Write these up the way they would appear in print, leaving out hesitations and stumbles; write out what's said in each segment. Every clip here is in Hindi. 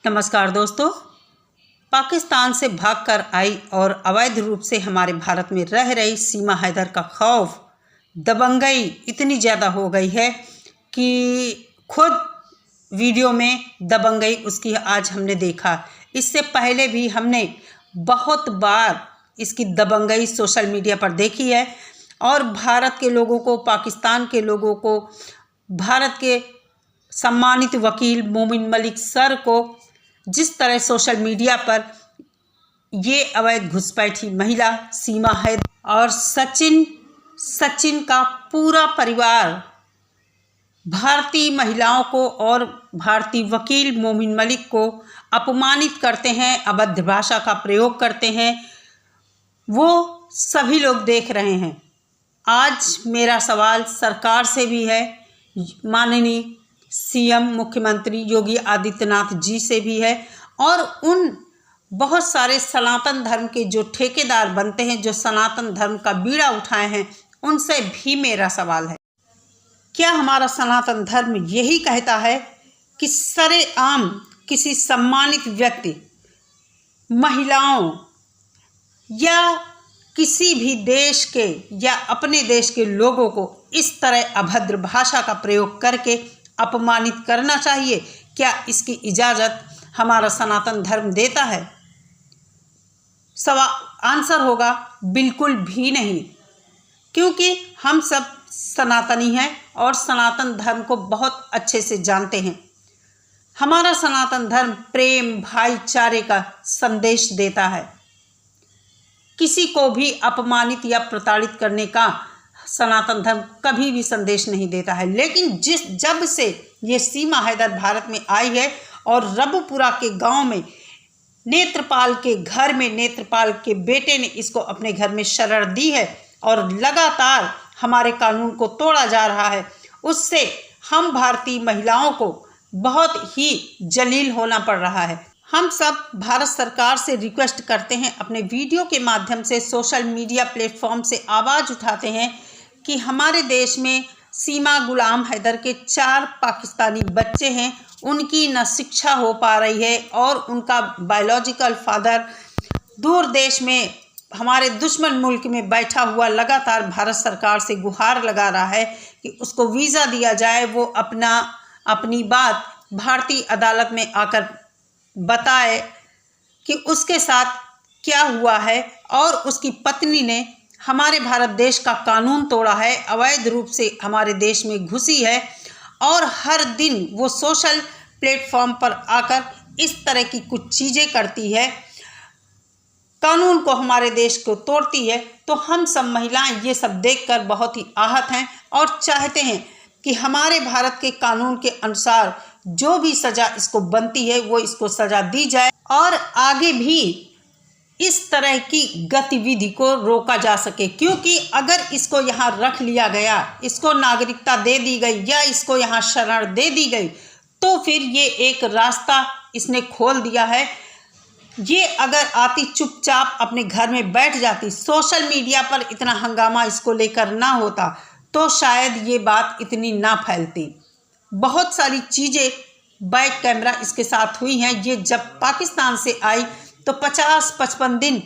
नमस्कार दोस्तों। पाकिस्तान से भागकर आई और अवैध रूप से हमारे भारत में रह रही सीमा हैदर का खौफ, दबंगई इतनी ज़्यादा हो गई है कि खुद वीडियो में दबंगई उसकी आज हमने देखा। इससे पहले भी हमने बहुत बार इसकी दबंगई सोशल मीडिया पर देखी है और भारत के लोगों को, पाकिस्तान के लोगों को, भारत के सम्मानित वकील मोमिन मलिक सर को जिस तरह सोशल मीडिया पर ये अवैध घुसपैठी महिला सीमा हैदर और सचिन का पूरा परिवार भारतीय महिलाओं को और भारतीय वकील मोमिन मलिक को अपमानित करते हैं, अभद्र भाषा का प्रयोग करते हैं, वो सभी लोग देख रहे हैं। आज मेरा सवाल सरकार से भी है, माननीय सीएम मुख्यमंत्री योगी आदित्यनाथ जी से भी है और उन बहुत सारे सनातन धर्म के जो ठेकेदार बनते हैं, जो सनातन धर्म का बीड़ा उठाए हैं, उनसे भी मेरा सवाल है। क्या हमारा सनातन धर्म यही कहता है कि सरेआम किसी सम्मानित व्यक्ति, महिलाओं या किसी भी देश के या अपने देश के लोगों को इस तरह अभद्र भाषा का प्रयोग करके अपमानित करना चाहिए? क्या इसकी इजाज़त हमारा सनातन धर्म देता है? आंसर होगा बिल्कुल भी नहीं, क्योंकि हम सब सनातनी हैं और सनातन धर्म को बहुत अच्छे से जानते हैं। हमारा सनातन धर्म प्रेम, भाईचारे का संदेश देता है। किसी को भी अपमानित या प्रताड़ित करने का सनातन धर्म कभी भी संदेश नहीं देता है। लेकिन जब से ये सीमा हैदर भारत में आई है और रबपुरा के गांव में नेत्रपाल के घर में नेत्रपाल के बेटे ने इसको अपने घर में शरण दी है और लगातार हमारे कानून को तोड़ा जा रहा है, उससे हम भारतीय महिलाओं को बहुत ही जलील होना पड़ रहा है। हम सब भारत सरकार से रिक्वेस्ट करते हैं, अपने वीडियो के माध्यम से, सोशल मीडिया प्लेटफॉर्म से आवाज़ उठाते हैं कि हमारे देश में सीमा गुलाम हैदर के 4 पाकिस्तानी बच्चे हैं, उनकी न शिक्षा हो पा रही है और उनका बायोलॉजिकल फादर दूर देश में हमारे दुश्मन मुल्क में बैठा हुआ लगातार भारत सरकार से गुहार लगा रहा है कि उसको वीज़ा दिया जाए, वो अपनी बात भारतीय अदालत में आकर बताए कि उसके साथ क्या हुआ है। और उसकी पत्नी ने हमारे भारत देश का कानून तोड़ा है, अवैध रूप से हमारे देश में घुसी है और हर दिन वो सोशल प्लेटफॉर्म पर आकर इस तरह की कुछ चीज़ें करती है, कानून को हमारे देश को तोड़ती है। तो हम सब महिलाएं ये सब देखकर बहुत ही आहत हैं और चाहते हैं कि हमारे भारत के कानून के अनुसार जो भी सज़ा इसको बनती है वो इसको सज़ा दी जाए और आगे भी इस तरह की गतिविधि को रोका जा सके। क्योंकि अगर इसको यहाँ रख लिया गया, इसको नागरिकता दे दी गई या इसको यहाँ शरण दे दी गई, तो फिर ये एक रास्ता इसने खोल दिया है। ये अगर आती चुपचाप अपने घर में बैठ जाती, सोशल मीडिया पर इतना हंगामा इसको लेकर ना होता, तो शायद ये बात इतनी ना फैलती। बहुत सारी चीज़ें बैक कैमरा इसके साथ हुई हैं। ये जब पाकिस्तान से आई तो 50-55 दिन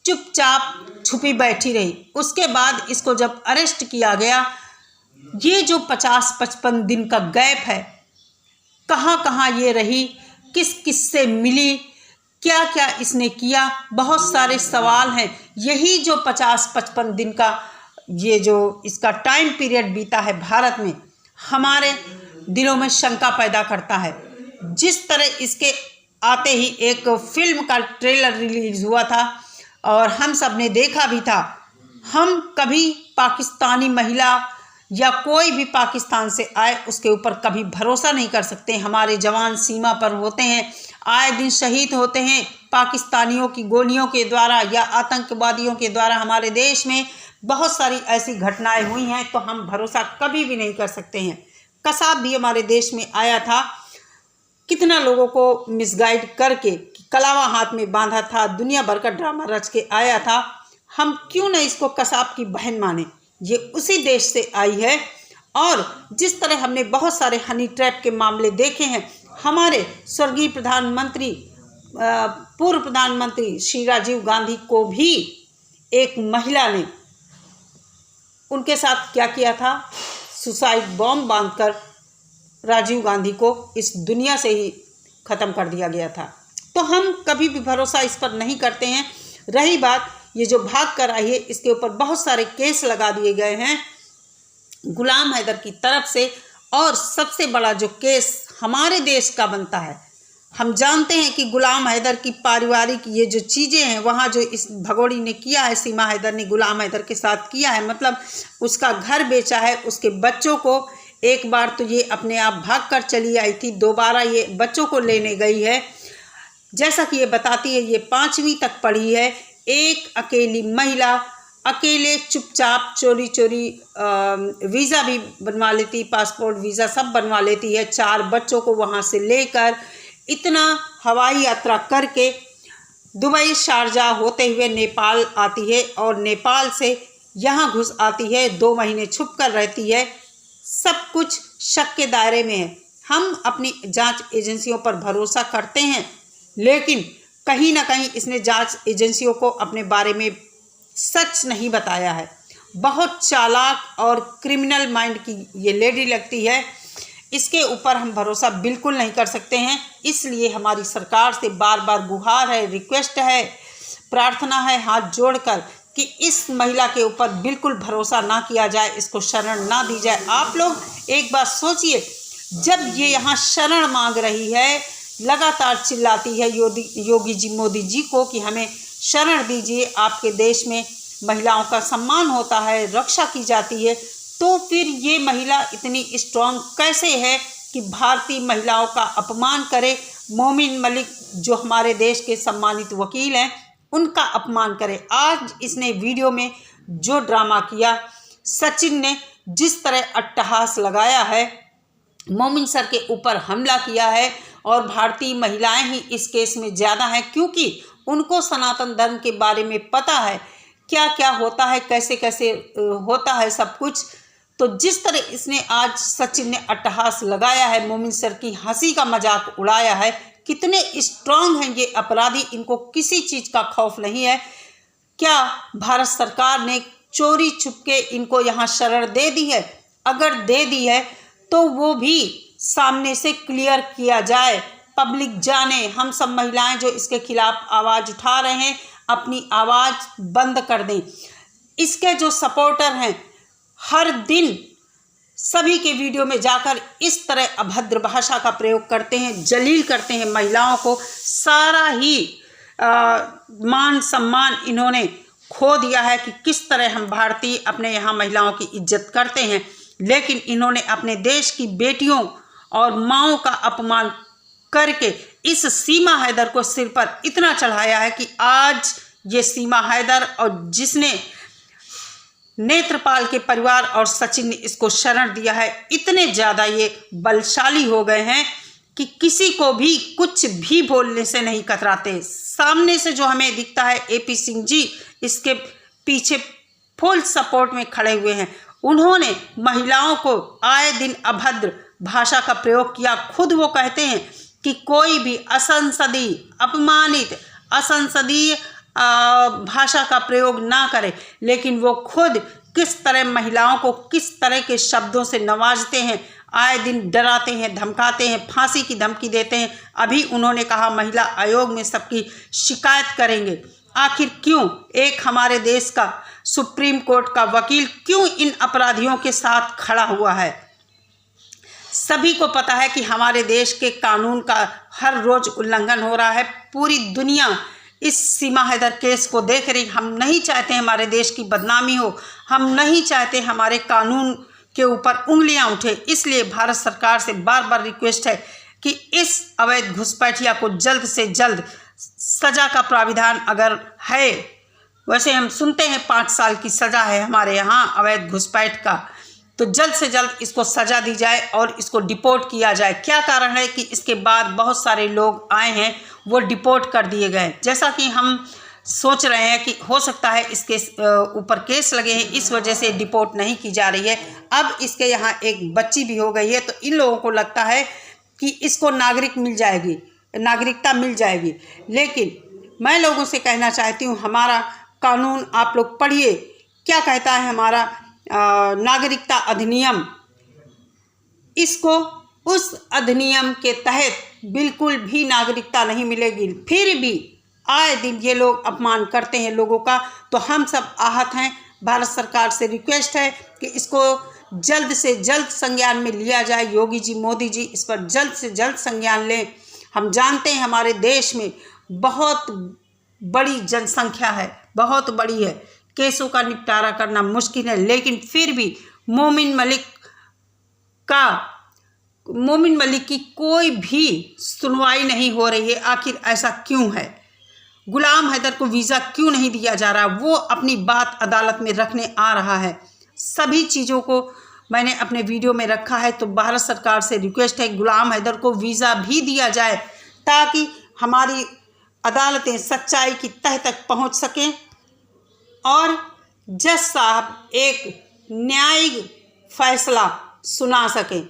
चुपचाप छुपी बैठी रही। उसके बाद इसको जब अरेस्ट किया गया, ये जो 50-55 दिन का गैप है, कहाँ कहाँ ये रही, किस किस से मिली, क्या क्या इसने किया, बहुत सारे सवाल हैं। यही जो 50-55 दिन का ये जो इसका टाइम पीरियड बीता है भारत में, हमारे दिलों में शंका पैदा करता है। जिस तरह इसके आते ही एक फिल्म का ट्रेलर रिलीज़ हुआ था और हम सब ने देखा भी था। हम कभी पाकिस्तानी महिला या कोई भी पाकिस्तान से आए उसके ऊपर कभी भरोसा नहीं कर सकते। हमारे जवान सीमा पर होते हैं, आए दिन शहीद होते हैं पाकिस्तानियों की गोलियों के द्वारा या आतंकवादियों के द्वारा। हमारे देश में बहुत सारी ऐसी घटनाएं हुई हैं, तो हम भरोसा कभी भी नहीं कर सकते हैं। कसाब भी हमारे देश में आया था, कितना लोगों को मिसगाइड करके कलावा हाथ में बांधा था, दुनिया भर का ड्रामा रच के आया था। हम क्यों न इसको कसाब की बहन माने? ये उसी देश से आई है और जिस तरह हमने बहुत सारे हनी ट्रैप के मामले देखे हैं, हमारे स्वर्गीय प्रधानमंत्री पूर्व प्रधानमंत्री श्री राजीव गांधी को भी एक महिला ने उनके साथ क्या किया था, सुसाइड बॉम्ब बांधकर राजीव गांधी को इस दुनिया से ही ख़त्म कर दिया गया था। तो हम कभी भी भरोसा इस पर नहीं करते हैं। रही बात ये जो भाग कर आई है, इसके ऊपर बहुत सारे केस लगा दिए गए हैं गुलाम हैदर की तरफ से, और सबसे बड़ा जो केस हमारे देश का बनता है, हम जानते हैं कि गुलाम हैदर की पारिवारिक ये जो चीज़ें हैं, वहाँ जो इस भगोड़ी ने किया है, सीमा हैदर ने गुलाम हैदर के साथ किया है, मतलब उसका घर बेचा है, उसके बच्चों को, एक बार तो ये अपने आप भाग कर चली आई थी, दोबारा ये बच्चों को लेने गई है। जैसा कि ये बताती है, ये 5वीं तक पढ़ी है, एक अकेली महिला अकेले चुपचाप चोरी चोरी वीज़ा भी बनवा लेती, पासपोर्ट वीज़ा सब बनवा लेती है, 4 बच्चों को वहाँ से लेकर इतना हवाई यात्रा करके दुबई शारजा होते हुए नेपाल आती है, और नेपाल से यहाँ घुस आती है, 2 महीने छुप कर रहती है। सब कुछ शक के दायरे में है। हम अपनी जांच एजेंसियों पर भरोसा करते हैं, लेकिन कहीं ना कहीं इसने जांच एजेंसियों को अपने बारे में सच नहीं बताया है। बहुत चालाक और क्रिमिनल माइंड की ये लेडी लगती है, इसके ऊपर हम भरोसा बिल्कुल नहीं कर सकते हैं। इसलिए हमारी सरकार से बार बार गुहार है, रिक्वेस्ट है, प्रार्थना है हाथ जोड़कर कि इस महिला के ऊपर बिल्कुल भरोसा ना किया जाए, इसको शरण ना दी जाए। आप लोग एक बात सोचिए, जब ये यहाँ शरण मांग रही है, लगातार चिल्लाती है योगी जी, मोदी जी को कि हमें शरण दीजिए, आपके देश में महिलाओं का सम्मान होता है, रक्षा की जाती है, तो फिर ये महिला इतनी स्ट्रांग कैसे है कि भारतीय महिलाओं का अपमान करे? मोमिन मलिक जो हमारे देश के सम्मानित वकील हैं, उनका अपमान करे। आज इसने वीडियो में जो ड्रामा किया, सचिन ने जिस तरह अट्टहास लगाया है, मोमिन सर के ऊपर हमला किया है, और भारतीय महिलाएं ही इस केस में ज़्यादा हैं, क्योंकि उनको सनातन धर्म के बारे में पता है, क्या क्या होता है, कैसे कैसे होता है सब कुछ। तो जिस तरह इसने आज सचिन ने अट्टहास लगाया है, मोमिन सर की हंसी का मजाक उड़ाया है, कितने स्ट्रांग हैं ये अपराधी, इनको किसी चीज़ का खौफ नहीं है। क्या भारत सरकार ने चोरी छुपके इनको यहाँ शरण दे दी है? अगर दे दी है तो वो भी सामने से क्लियर किया जाए, पब्लिक जाने। हम सब महिलाएं जो इसके खिलाफ आवाज़ उठा रहे हैं, अपनी आवाज़ बंद कर दें। इसके जो सपोर्टर हैं, हर दिन सभी के वीडियो में जाकर इस तरह अभद्र भाषा का प्रयोग करते हैं, जलील करते हैं महिलाओं को। सारा ही मान सम्मान इन्होंने खो दिया है कि किस तरह हम भारतीय अपने यहाँ महिलाओं की इज्जत करते हैं, लेकिन इन्होंने अपने देश की बेटियों और माँओं का अपमान करके इस सीमा हैदर को सिर पर इतना चढ़ाया है कि आज ये सीमा हैदर और जिसने नेत्रपाल के परिवार और सचिन ने इसको शरण दिया है, इतने ज़्यादा ये बलशाली हो गए हैं कि किसी को भी कुछ भी बोलने से नहीं कतराते। सामने से जो हमें दिखता है AP सिंह जी, इसके पीछे फुल सपोर्ट में खड़े हुए हैं। उन्होंने महिलाओं को आए दिन अभद्र भाषा का प्रयोग किया। खुद वो कहते हैं कि कोई भी असंसदीय, अपमानित, असंसदीय भाषा का प्रयोग ना करे, लेकिन वो खुद किस तरह महिलाओं को किस तरह के शब्दों से नवाजते हैं, आए दिन डराते हैं, धमकाते हैं, फांसी की धमकी देते हैं। अभी उन्होंने कहा महिला आयोग में सबकी शिकायत करेंगे। आखिर क्यों एक हमारे देश का सुप्रीम कोर्ट का वकील क्यों इन अपराधियों के साथ खड़ा हुआ है? सभी को पता है कि हमारे देश के कानून का हर रोज उल्लंघन हो रहा है। पूरी दुनिया इस सीमा हैदर केस को देख रही। हम नहीं चाहते हमारे देश की बदनामी हो, हम नहीं चाहते हमारे कानून के ऊपर उंगलियां उठे। इसलिए भारत सरकार से बार बार रिक्वेस्ट है कि इस अवैध घुसपैठिया को जल्द से जल्द सज़ा का प्राविधान अगर है, वैसे हम सुनते हैं 5 साल की सज़ा है हमारे यहाँ अवैध घुसपैठ का, तो जल्द से जल्द इसको सज़ा दी जाए और इसको डिपोर्ट किया जाए। क्या कारण है कि इसके बाद बहुत सारे लोग आए हैं, वो डिपोर्ट कर दिए गए। जैसा कि हम सोच रहे हैं कि हो सकता है इसके ऊपर केस लगे हैं, इस वजह से डिपोर्ट नहीं की जा रही है। अब इसके यहाँ एक बच्ची भी हो गई है, तो इन लोगों को लगता है कि इसको नागरिकता मिल जाएगी। लेकिन मैं लोगों से कहना चाहती हूँ, हमारा कानून आप लोग पढ़िए, क्या कहता है हमारा नागरिकता अधिनियम। इसको उस अधिनियम के तहत बिल्कुल भी नागरिकता नहीं मिलेगी। फिर भी आए दिन ये लोग अपमान करते हैं लोगों का, तो हम सब आहत हैं। भारत सरकार से रिक्वेस्ट है कि इसको जल्द से जल्द संज्ञान में लिया जाए। योगी जी, मोदी जी इस पर जल्द से जल्द संज्ञान लें। हम जानते हैं हमारे देश में बहुत बड़ी जनसंख्या है, बहुत बड़ी है, केसों का निपटारा करना मुश्किल है, लेकिन फिर भी मोमिन मलिक की कोई भी सुनवाई नहीं हो रही है। आखिर ऐसा क्यों है? गुलाम हैदर को वीज़ा क्यों नहीं दिया जा रहा? वो अपनी बात अदालत में रखने आ रहा है। सभी चीज़ों को मैंने अपने वीडियो में रखा है। तो भारत सरकार से रिक्वेस्ट है, गुलाम हैदर को वीज़ा भी दिया जाए ताकि हमारी अदालतें सच्चाई की तह तक पहुंच सकें और जज साहब एक न्यायिक फैसला सुना सकें।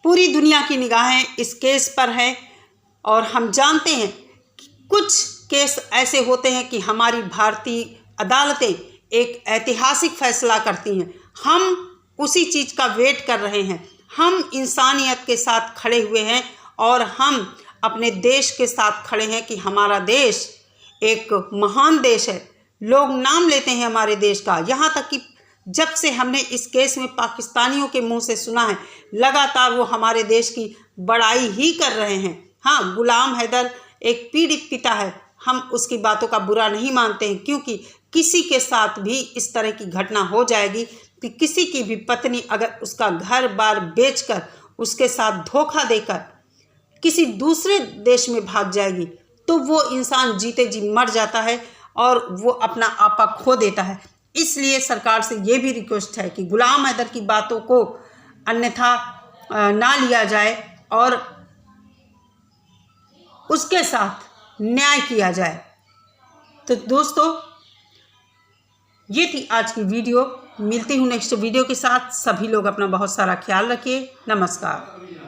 पूरी दुनिया की निगाहें इस केस पर है और हम जानते हैं कि कुछ केस ऐसे होते हैं कि हमारी भारतीय अदालतें एक ऐतिहासिक फैसला करती हैं। हम उसी चीज़ का वेट कर रहे हैं। हम इंसानियत के साथ खड़े हुए हैं और हम अपने देश के साथ खड़े हैं कि हमारा देश एक महान देश है। लोग नाम लेते हैं हमारे देश का, यहाँ तक कि जब से हमने इस केस में पाकिस्तानियों के मुंह से सुना है, लगातार वो हमारे देश की बड़ाई ही कर रहे हैं। हाँ, गुलाम हैदर एक पीड़ित पिता है, हम उसकी बातों का बुरा नहीं मानते हैं, क्योंकि किसी के साथ भी इस तरह की घटना हो जाएगी कि किसी की भी पत्नी अगर उसका घर बार बेचकर, उसके साथ धोखा देकर किसी दूसरे देश में भाग जाएगी, तो वो इंसान जीते जी मर जाता है और वो अपना आपा खो देता है। इसलिए सरकार से ये भी रिक्वेस्ट है कि गुलाम हैदर की बातों को अन्यथा ना लिया जाए और उसके साथ न्याय किया जाए। तो दोस्तों, ये थी आज की वीडियो। मिलती हूँ नेक्स्ट वीडियो के साथ। सभी लोग अपना बहुत सारा ख्याल रखिए। नमस्कार।